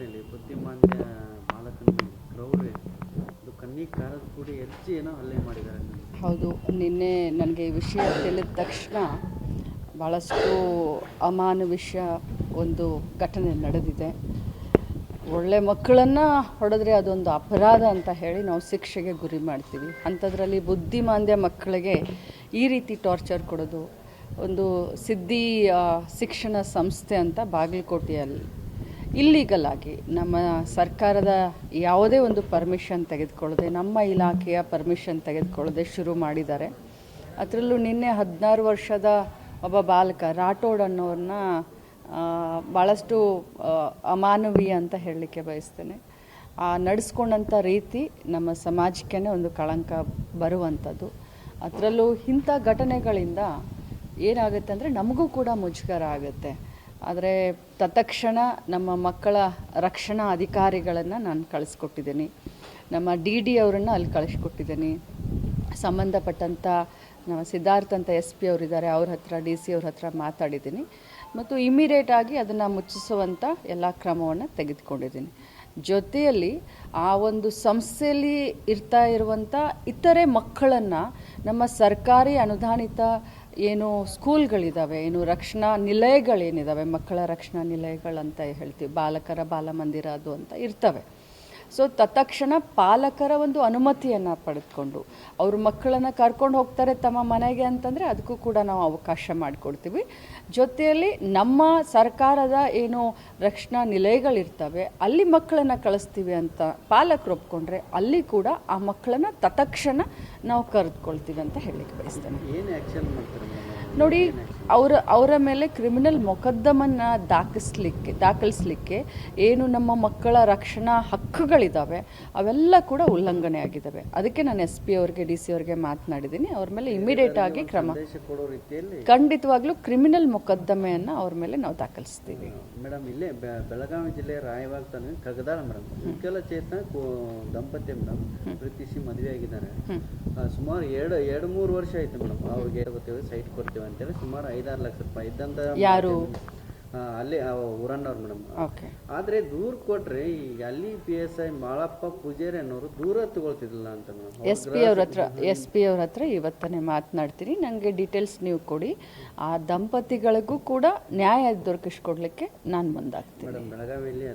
ಮೇಲೆ ಬುದ್ಧಿಮಾಂದ್ಯ ಬಾಲಕನ ಕ್ರೌರ್ಯ ಇದು ಕಣ್ಣಿಗೆ ಕಾರದ ಕೂಡಿ ಹೆಚ್ಚಿ ಏನೋ ಹಲ್ಲೆ ಮಾಡಿದ್ದಾರೆ. ಹೌದು, ನಿನ್ನೆ ನನಗೆ ಈ ವಿಷಯ ತಿಳಿದ ತಕ್ಷಣ ಭಾಳಷ್ಟು ಅಮಾನುಷ ಒಂದು ಘಟನೆ ನಡೆದಿದೆ. ಒಳ್ಳೆ ಮಕ್ಕಳನ್ನು ಹೊಡೆದ್ರೆ ಅದೊಂದು ಅಪರಾಧ ಅಂತ ಹೇಳಿ ನಾವು ಶಿಕ್ಷೆಗೆ ಗುರಿ ಮಾಡ್ತೀವಿ. ಅಂಥದ್ರಲ್ಲಿ ಬುದ್ಧಿಮಾಂದ್ಯ ಮಕ್ಕಳಿಗೆ ಈ ರೀತಿ ಟಾರ್ಚರ್ ಕೊಡೋದು. ಒಂದು ಸಿದ್ಧಿ ಶಿಕ್ಷಣ ಸಂಸ್ಥೆ ಅಂತ ಬಾಗಲಕೋಟೆಯಲ್ಲಿ ಇಲ್ಲೀಗಲ್ ಆಗಿ ನಮ್ಮ ಸರ್ಕಾರದ ಯಾವುದೇ ಒಂದು ಪರ್ಮಿಷನ್ ತೆಗೆದುಕೊಳ್ಳದೆ, ನಮ್ಮ ಇಲಾಖೆಯ ಪರ್ಮಿಷನ್ ತೆಗೆದುಕೊಳ್ಳದೆ ಶುರು ಮಾಡಿದ್ದಾರೆ. ಅದರಲ್ಲೂ ನಿನ್ನೆ 16 ವರ್ಷದ ಒಬ್ಬ ಬಾಲಕ ರಾಠೋಡ್ ಅನ್ನೋರನ್ನ ಭಾಳಷ್ಟು ಅಮಾನವೀಯ ಅಂತ ಹೇಳಲಿಕ್ಕೆ ಬಯಸ್ತೇನೆ. ನಡೆಸ್ಕೊಂಡಂಥ ರೀತಿ ನಮ್ಮ ಸಮಾಜಕ್ಕೇ ಒಂದು ಕಳಂಕ ಬರುವಂಥದ್ದು. ಅದರಲ್ಲೂ ಇಂಥ ಘಟನೆಗಳಿಂದ ಏನಾಗುತ್ತೆ ಅಂದರೆ ನಮಗೂ ಕೂಡ ಮುಜುಗರ ಆಗುತ್ತೆ. ಆದರೆ ತತ್ಕ್ಷಣ ನಮ್ಮ ಮಕ್ಕಳ ರಕ್ಷಣಾ ಅಧಿಕಾರಿಗಳನ್ನು ನಾನು ಕಳಿಸ್ಕೊಟ್ಟಿದ್ದೀನಿ. ನಮ್ಮ ಡಿ ಅವರನ್ನು ಅಲ್ಲಿ ಕಳಿಸ್ಕೊಟ್ಟಿದ್ದೀನಿ. ಸಂಬಂಧಪಟ್ಟಂಥ ನಮ್ಮ ಸಿದ್ಧಾರ್ಥ ಅಂತ SP ಅವರಿದ್ದಾರೆ, ಅವ್ರ ಹತ್ರ DC ಅವ್ರ ಹತ್ರ ಮಾತಾಡಿದ್ದೀನಿ ಮತ್ತು ಇಮಿಡಿಯೇಟಾಗಿ ಅದನ್ನು ಮುಚ್ಚಿಸುವಂಥ ಎಲ್ಲ ಕ್ರಮವನ್ನು ತೆಗೆದುಕೊಂಡಿದ್ದೀನಿ. ಜೊತೆಯಲ್ಲಿ ಆ ಒಂದು ಸಂಸ್ಥೆಯಲ್ಲಿ ಇರ್ತಾ ಇರುವಂಥ ಇತರೆ ಮಕ್ಕಳನ್ನು ನಮ್ಮ ಸರ್ಕಾರಿ ಅನುದಾನಿತ ಏನು ಸ್ಕೂಲ್ಗಳಿದ್ದಾವೆ, ಏನು ರಕ್ಷಣಾ ನಿಲಯಗಳೇನಿದ್ದಾವೆ, ಮಕ್ಕಳ ರಕ್ಷಣಾ ನಿಲಯಗಳಂತ ಹೇಳ್ತೀವಿ, ಬಾಲಕರ ಬಾಲಮಂದಿರ ಅದು ಅಂತ ಇರ್ತವೆ. ಸೊ ತತ್ಕ್ಷಣ ಪಾಲಕರ ಒಂದು ಅನುಮತಿಯನ್ನು ಪಡೆದುಕೊಂಡು ಅವ್ರ ಮಕ್ಕಳನ್ನು ಕರ್ಕೊಂಡು ಹೋಗ್ತಾರೆ ತಮ್ಮ ಮನೆಗೆ ಅಂತಂದರೆ ಅದಕ್ಕೂ ಕೂಡ ನಾವು ಅವಕಾಶ ಮಾಡಿಕೊಡ್ತೀವಿ. ಜೊತೆಯಲ್ಲಿ ನಮ್ಮ ಸರ್ಕಾರದ ಏನು ರಕ್ಷಣಾ ನಿಲಯಗಳಿರ್ತವೆ ಅಲ್ಲಿ ಮಕ್ಕಳನ್ನು ಕಳಿಸ್ತೀವಿ ಅಂತ ಪಾಲಕರು ಒಪ್ಕೊಂಡ್ರೆ ಅಲ್ಲಿ ಕೂಡ ಆ ಮಕ್ಕಳನ್ನು ತತ್ಕ್ಷಣ ನಾವು ಕರೆದುಕೊಳ್ತೀವಿ ಅಂತ ಹೇಳಲಿಕ್ಕೆ ಬಯಸ್ತೇನೆ. ಏನು ಆ್ಯಕ್ಷನ್ ಮಾಡ್ತಾರೆ ನೋಡಿ, ಅವರ ಮೇಲೆ ಕ್ರಿಮಿನಲ್ ಮೊಕದ್ದಮನ್ನು ದಾಖಲಿಸಲಿಕ್ಕೆ ಏನು ನಮ್ಮ ಮಕ್ಕಳ ರಕ್ಷಣಾ ಹಕ್ಕುಗಳಿದ್ದಾವೆ ಅವೆಲ್ಲ ಕೂಡ ಉಲ್ಲಂಘನೆ ಆಗಿದ್ದಾವೆ. ಅದಕ್ಕೆ ನಾನು SP ಅವ್ರಿಗೆ DC ಅವ್ರಿಗೆ ಮಾತನಾಡಿದ್ದೀನಿ. ಅವ್ರ ಮೇಲೆ ಇಮಿಡಿಯೇಟ್ ಆಗಿ ಕ್ರಮ, ಖಂಡಿತವಾಗ್ಲೂ ಕ್ರಿಮಿನಲ್ ಮೊಕದ್ದಮೆಯನ್ನು ಅವ್ರ ಮೇಲೆ ನಾವು ದಾಖಲಿಸ್ತೀವಿ. ಮೇಡಮ್, ಇಲ್ಲೇ ಬೆಳಗಾವಿ ಜಿಲ್ಲೆ ರಾಯವಾಗ್ ತಾಲೂಕು ಕಗದಾಳ ಮೇಡಮ್ ವಿಕಲಚೇತನ ದಂಪತಿ ಮೇಡಮ್ ಪ್ರೀತಿಸಿ ಮದುವೆ ಆಗಿದ್ದಾರೆ. ಸುಮಾರು 2-3 ವರ್ಷ ಆಯ್ತು ಮೇಡಮ್. ಅವ್ರಿಗೆ ಗೊತ್ತೇವೆ ಸೈಟ್ ಕೊಡ್ತೇವೆ ಅಂತೇಳಿ ಸುಮಾರು 5-6 ಲಕ್ಷ ರೂಪಾಯಿ ಇದ್ದಂತ ಯಾರು ಅಲ್ಲಿ ಊರನ್ನವ್ರು ಮೇಡಮ್. ಆದ್ರೆ ದೂರ ಕೊಟ್ರೆ ಈಗ ಅಲ್ಲಿ PSI ಮಾಳಪ್ಪ ಪೂಜಾರಿ ಅನ್ನೋರು ದೂರ ತಗೊಳ್ತಿದ್ದಿಲ್ಲ ಅಂತ ಮೇಡಮ್. SP ಅವ್ರ ಹತ್ರ ಇವತ್ತನೇ ಮಾತನಾಡ್ತೀನಿ. ನನಗೆ ಡೀಟೇಲ್ಸ್ ನೀವು ಕೊಡಿ. ಆ ದಂಪತಿಗಳಿಗೂ ಕೂಡ ನ್ಯಾಯ ದೊರಕಿಸ್ಕೊಡ್ಲಿಕ್ಕೆ ನಾನು ಮುಂದಾಗ್ತೀನಿ. ಮೇಡಮ್, ಬೆಳಗಾವಿಯಲ್ಲಿ